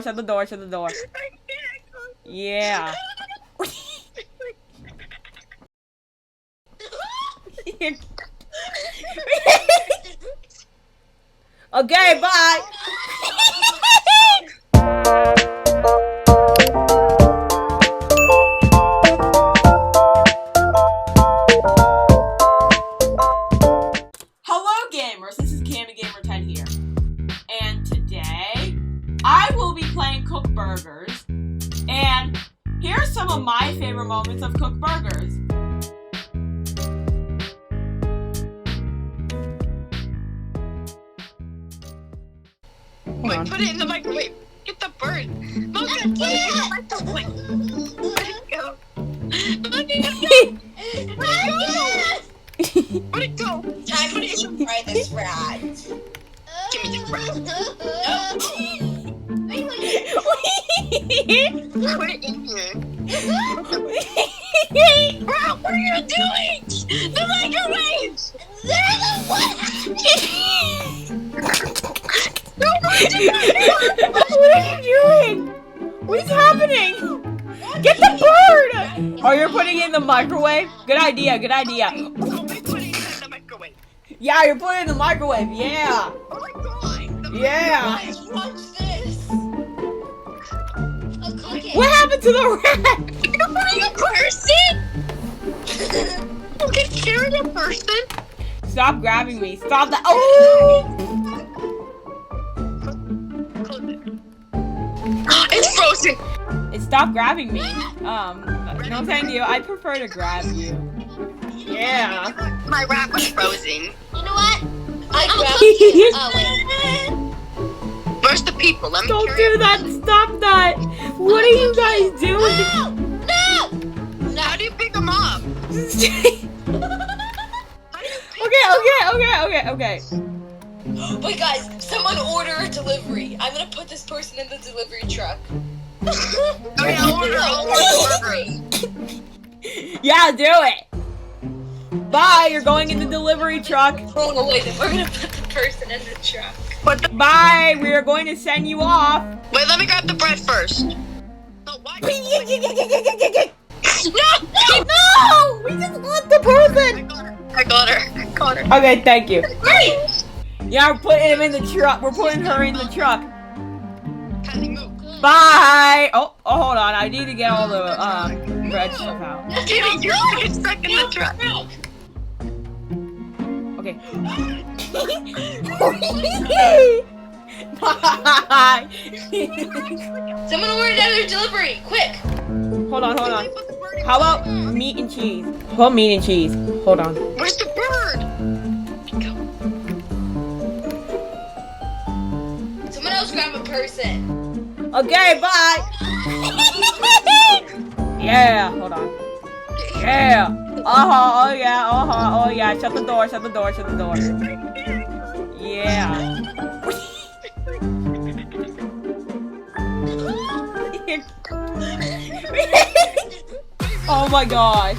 shut the door, shut the door. Yeah. Okay, bye. Hello gamers, this is CamiGamer10 here. And today, I will be playing Cook Burgers. And here are some of my favorite moments of Cook Burgers. Wait, put it in the microwave. Get the bird. Mocha, put it in the microwave. Let it go. Let it go. Let it go. Time to try this rat. Give me the rat. Put it in here. Bro, what are you doing? The microwave! What? What are you doing? What is happening? Get the bird! Oh, you're putting it in the microwave? Good idea, good idea. Oh, we put it in the microwave. Yeah, you're putting it in the microwave, yeah. Oh my god. Yeah. Guys, watch this. I'll cook it. What happened to the rat? You're putting a person? You can carry a person? Stop grabbing me. Stop that. Oh! It's frozen. It stopped grabbing me. No thank you. I prefer to grab you. Yeah. My rat was frozen. You know what? I I'll grabbed cook it. it. Oh, wait. Where's the people? Let me Don't carry do that. Stop that. What are you guys doing? No! How do you pick them up? Okay. Wait, guys, someone order a delivery. I'm gonna put this person in the delivery truck. Okay, I'll order burgers. Yeah, do it. Bye. You're going in the delivery truck. Oh, wait, then we're gonna put the person in the truck. Bye. We are going to send you off. Wait, let me grab the bread first. No, why? No! No! We just want the person. I got her. Okay, thank you. Hey! Yeah, we're putting him in the truck. We're putting her in the truck. Kylie, move. Bye. Oh, hold on. I need to get all the bread stuff out. Kitty, you're gonna get stuck in the truck. Okay. Bye. Someone order another delivery, quick! Hold on. How about meat and cheese? How about meat and cheese? Hold on. Where's the bird? Someone else grab a person. Okay, bye. Yeah, hold on. Yeah. Oh yeah. Shut the door. Yeah. Oh my gosh.